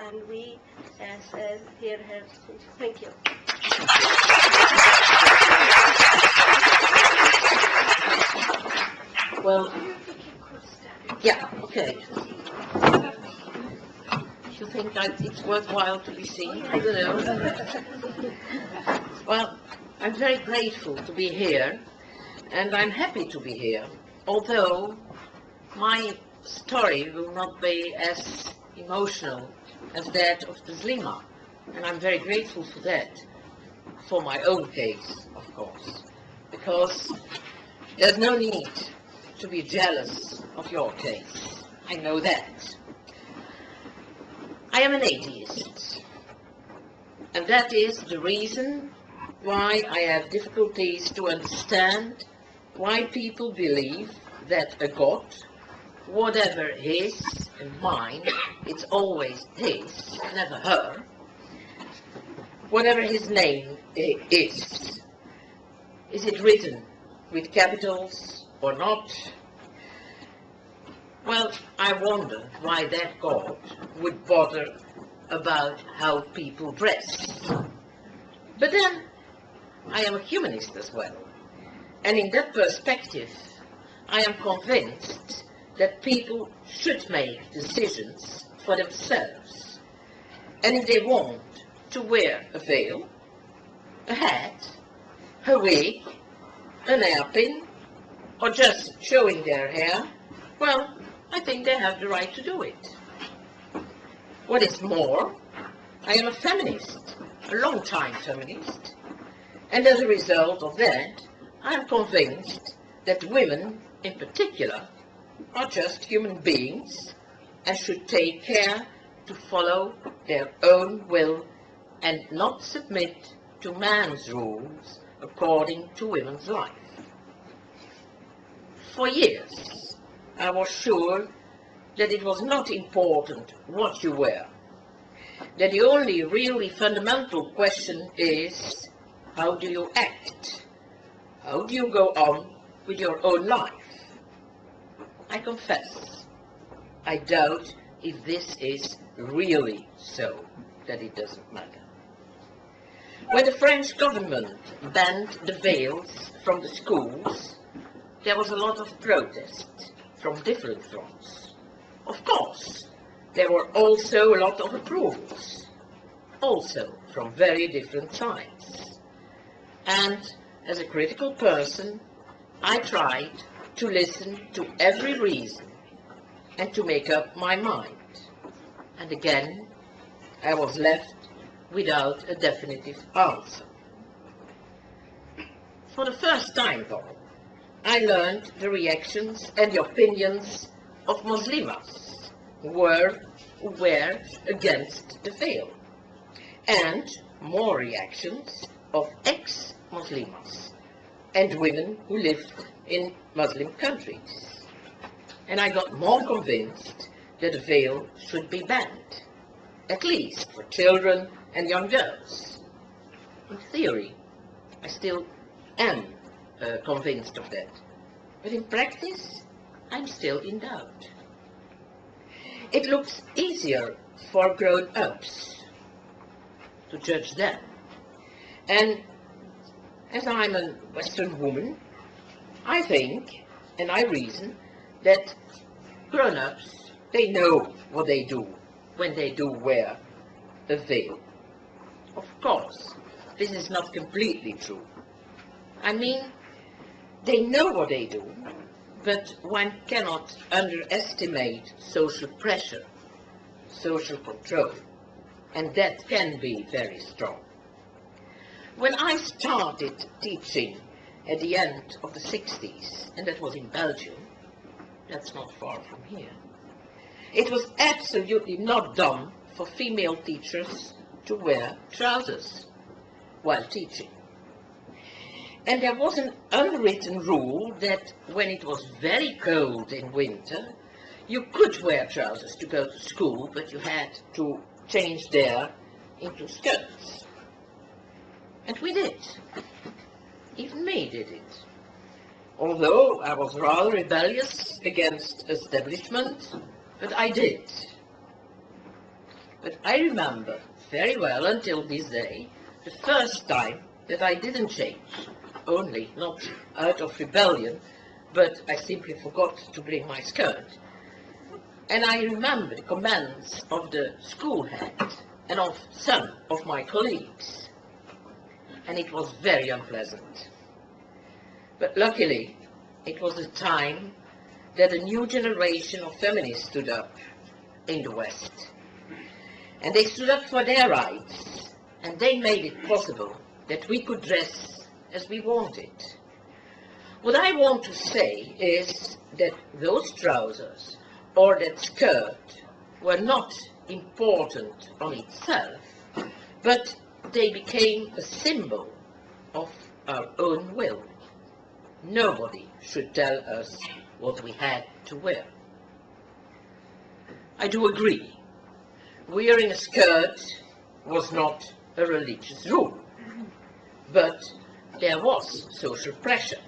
and we hear her speech. Thank you. Well, yeah, okay. You think that it's worthwhile to be seen? I don't know. Well, I'm very grateful to be here, and I'm happy to be here, although my story will not be as emotional as that of Taslima, and I'm very grateful for that, for my own case, of course, because there's no need to be jealous of your case. I know that. I am an atheist, and that is the reason why I have difficulties to understand why people believe that a God, whatever his and mine, it's always his, never her, whatever his name is it written with capitals or not? Well, I wonder why that God would bother about how people dress. But then, I am a humanist as well, and in that perspective, I am convinced that people should make decisions for themselves. And if they want to wear a veil, a hat, a wig, an hairpin, or just showing their hair, well, I think they have the right to do it. What is more, I am a feminist, a long-time feminist, and as a result of that, I am convinced that women, in particular, are just human beings and should take care to follow their own will and not submit to man's rules according to women's life. For years, I was sure that it was not important what you wear, that the only really fundamental question is, how do you act? How do you go on with your own life? I confess, I doubt if this is really so, that it doesn't matter. When the French government banned the veils from the schools, there was a lot of protest from different fronts. Of course, there were also a lot of approvals, also from very different sides. And as a critical person, I tried to listen to every reason and to make up my mind. And again, I was left without a definitive answer. For the first time, though, I learned the reactions and the opinions of Muslimas who were against the veil, and more reactions of ex-Muslimas and women who lived in Muslim countries. And I got more convinced that a veil should be banned, at least for children and young girls. In theory, I still am convinced of that, but in practice, I'm still in doubt. It looks easier for grown-ups to judge them. And as I'm a Western woman, I think, and I reason, that grown-ups, they know what they do when they do wear a veil. Of course, this is not completely true. I mean, they know what they do, but one cannot underestimate social pressure, social control, and that can be very strong. When I started teaching at the end of the 60s, and that was in Belgium, that's not far from here, it was absolutely not done for female teachers to wear trousers while teaching. And there was an unwritten rule that when it was very cold in winter, you could wear trousers to go to school, but you had to change there into skirts. And we did. Even me did it. Although I was rather rebellious against establishment, but I did. But I remember very well until this day the first time that I didn't change, only not out of rebellion, but I simply forgot to bring my skirt. And I remember the comments of the school head and of some of my colleagues. And it was very unpleasant. But luckily, it was a time that a new generation of feminists stood up in the West. And they stood up for their rights, and they made it possible that we could dress as we wanted. What I want to say is that those trousers or that skirt were not important on itself, but they became a symbol of our own will. Nobody should tell us what we had to wear. I do agree, wearing a skirt was not a religious rule, but there was social pressure,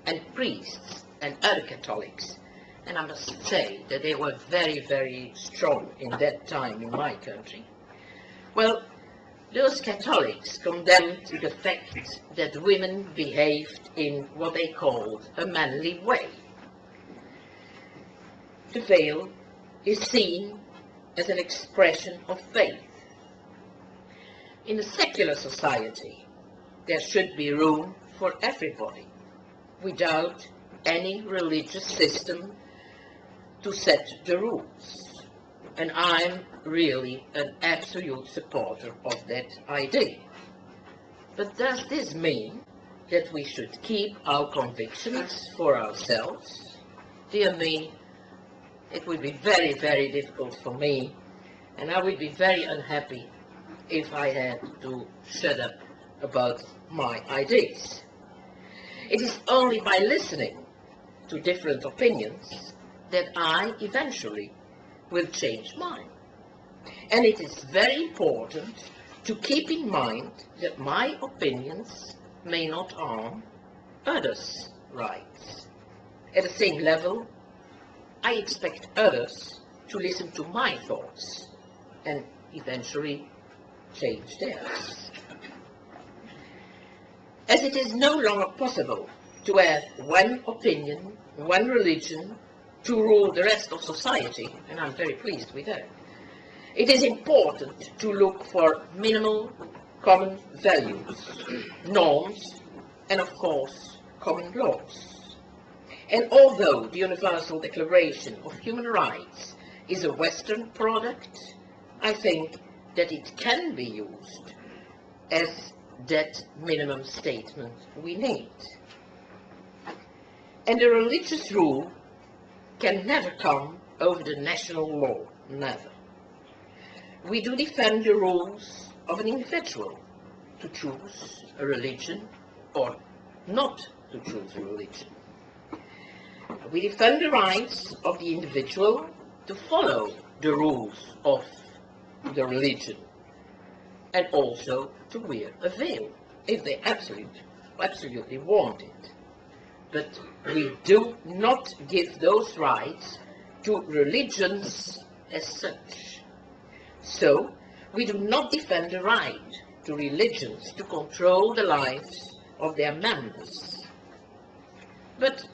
and priests and other Catholics, and I must say that they were very, very strong in that time in my country. Well, those Catholics condemned the fact that women behaved in what they called a manly way. The veil is seen as an expression of faith. In a secular society, there should be room for everybody, without any religious system to set the rules. And I'm really an absolute supporter of that idea. But does this mean that we should keep our convictions for ourselves? Dear me, it would be very, very difficult for me, and I would be very unhappy if I had to shut up about my ideas. It is only by listening to different opinions that I eventually will change mine. And it is very important to keep in mind that my opinions may not harm others' rights. At the same level, I expect others to listen to my thoughts and eventually change theirs. As it is no longer possible to have one opinion, one religion, to rule the rest of society, and I'm very pleased with that, it is important to look for minimal common values, norms, and of course, common laws. And although the Universal Declaration of Human Rights is a Western product, I think that it can be used as that minimum statement we need. And the religious rule can never come over the national law, never. We do defend the rules of an individual to choose a religion or not to choose a religion. We defend the rights of the individual to follow the rules of the religion and also to wear a veil if they absolutely want it. But we do not give those rights to religions as such. So, we do not defend the right to religions to control the lives of their members. But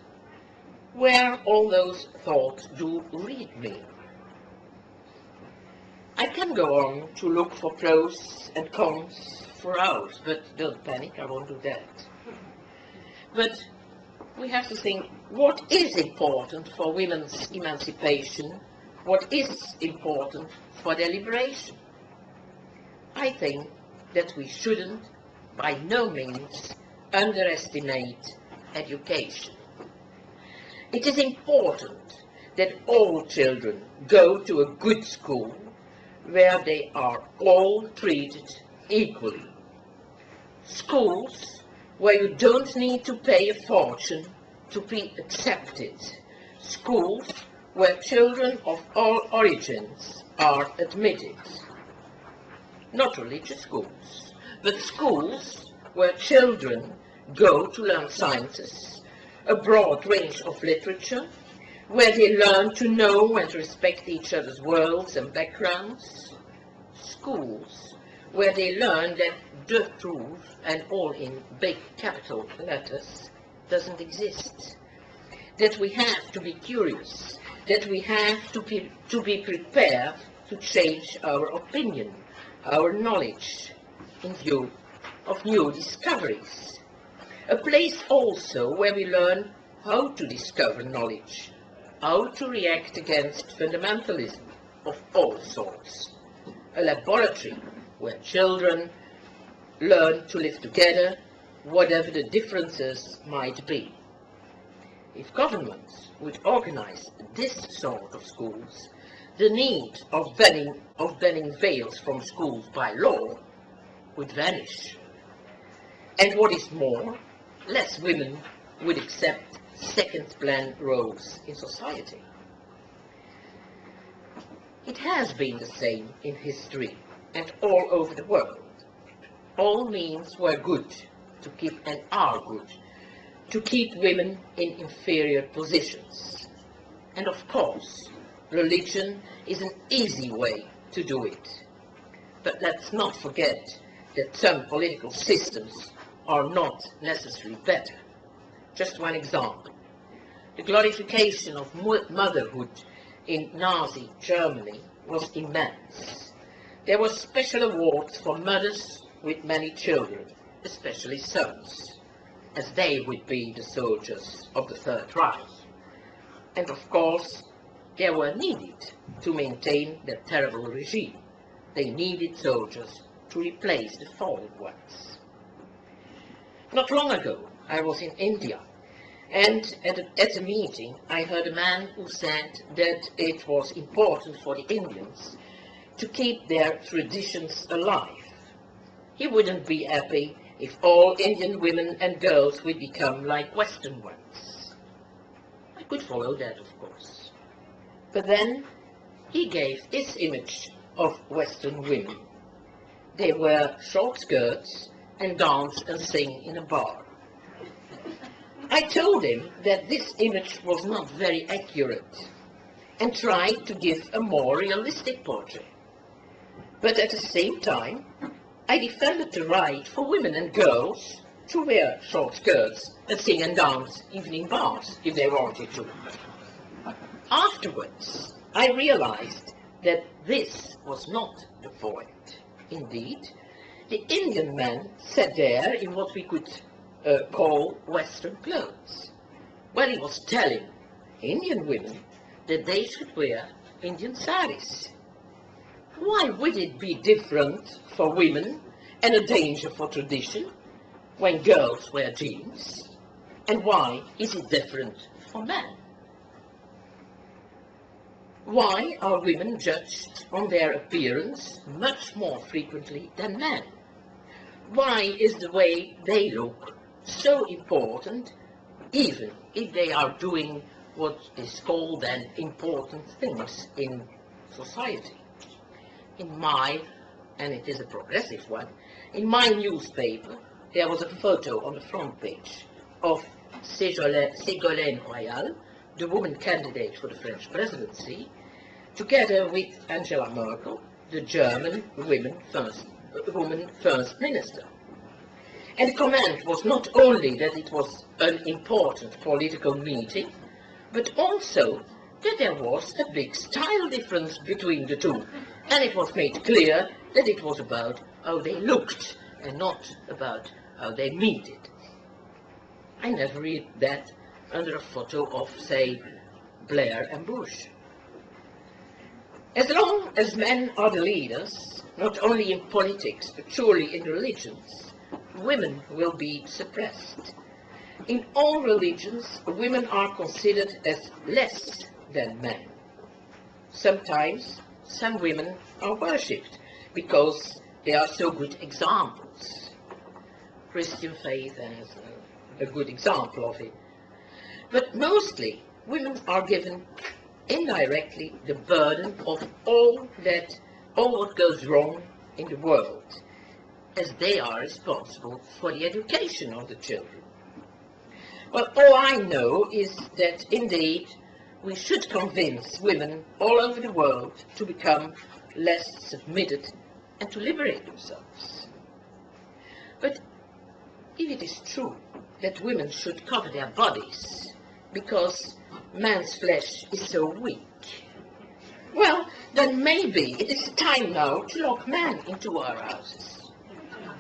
where all those thoughts do lead me? I can go on to look for pros and cons for hours, but don't panic, I won't do that. But we have to think, what is important for women's emancipation? What is important for their liberation? I think that we shouldn't, by no means, underestimate education. It is important that all children go to a good school where they are all treated equally. Schools where you don't need to pay a fortune to be accepted. Schools where children of all origins are admitted. Not religious schools, but schools where children go to learn sciences, a broad range of literature, where they learn to know and respect each other's worlds and backgrounds, schools where they learn that the truth, and all in big capital letters, doesn't exist. That we have to be curious, that we have to be prepared to change our opinion, our knowledge, in view of new discoveries. A place also where we learn how to discover knowledge, how to react against fundamentalism of all sorts. A laboratory where children learn to live together, whatever the differences might be. If governments would organize this sort of schools, the need of banning veils from schools by law would vanish. And what is more, less women would accept second-plan roles in society. It has been the same in history and all over the world. All means were good to keep, and are good, to keep women in inferior positions. And of course, religion is an easy way to do it. But let's not forget that some political systems are not necessarily better. Just one example. The glorification of motherhood in Nazi Germany was immense. There were special awards for mothers with many children, especially sons, as they would be the soldiers of the Third Reich. And of course, they were needed to maintain that terrible regime. They needed soldiers to replace the fallen ones. Not long ago, I was in India, and at a meeting, I heard a man who said that it was important for the Indians to keep their traditions alive. He wouldn't be happy if all Indian women and girls would become like Western ones. I could follow that, of course. But then he gave his image of Western women. They wear short skirts and dance and sing in a bar. I told him that this image was not very accurate and tried to give a more realistic portrait. But at the same time, I defended the right for women and girls to wear short skirts and sing and dance even in bars if they wanted to. Afterwards, I realized that this was not the point. Indeed, the Indian man sat there in what we could call Western clothes. Well, he was telling Indian women that they should wear Indian saris. Why would it be different for women and a danger for tradition when girls wear jeans? And why is it different for men? Why are women judged on their appearance much more frequently than men? Why is the way they look so important, even if they are doing what is called then important things in society? In my, and it is a progressive one, in my newspaper there was a photo on the front page of Ségolène Royal, the woman candidate for the French presidency, together with Angela Merkel, the German woman first minister. And the comment was not only that it was an important political meeting, but also that there was a big style difference between the two. And it was made clear that it was about how they looked and not about how they meted. I never read that under a photo of, say, Blair and Bush. As long as men are the leaders, not only in politics, but surely in religions, women will be suppressed. In all religions, women are considered as less than men. Sometimes, some women are worshipped because they are so good examples. Christian faith is a good example of it. But mostly, women are given indirectly the burden of all what goes wrong in the world, as they are responsible for the education of the children. Well, all I know is that indeed we should convince women all over the world to become less submitted and to liberate themselves. But if it is true that women should cover their bodies because man's flesh is so weak, well, then maybe it is time now to lock men into our houses.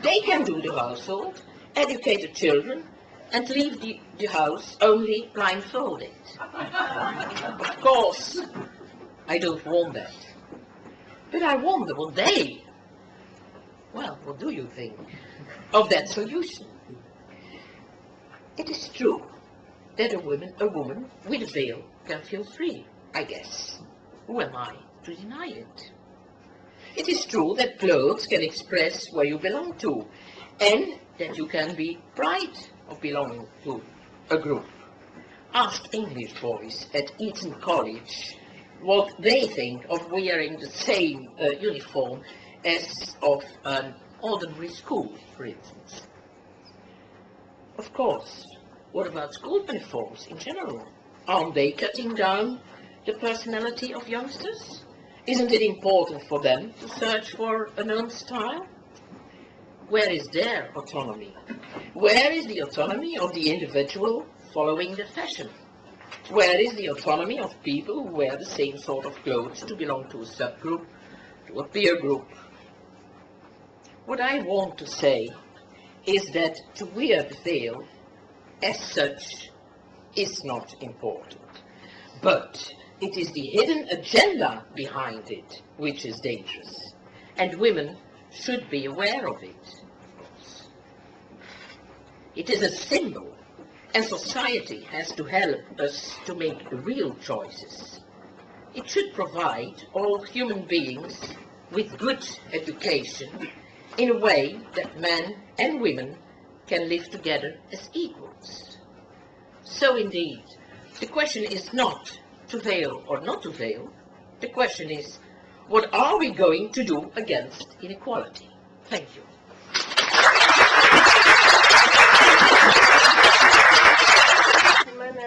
They can do the household, educate the children, and leave the house only blindfolded. Of course, I don't want that. But I wonder what they, well, what do you think of that solution? It is true that a woman with a veil can feel free, I guess. Who am I to deny it? It is true that clothes can express where you belong to, and that you can be proud of belonging to a group. Ask English boys at Eton College what they think of wearing the same uniform as of an ordinary school, for instance. Of course, what about school uniforms in general? Aren't they cutting down the personality of youngsters? Isn't it important for them to search for an own style? Where is their autonomy? Where is the autonomy of the individual following the fashion? Where is the autonomy of people who wear the same sort of clothes to belong to a subgroup, to a peer group? What I want to say is that to wear the veil, as such, is not important. But it is the hidden agenda behind it which is dangerous, and women should be aware of it, of course. It is a symbol, and society has to help us to make real choices. It should provide all human beings with good education in a way that men and women can live together as equals. So indeed, the question is not to veil or not to veil. The question is, what are we going to do against inequality? Thank you.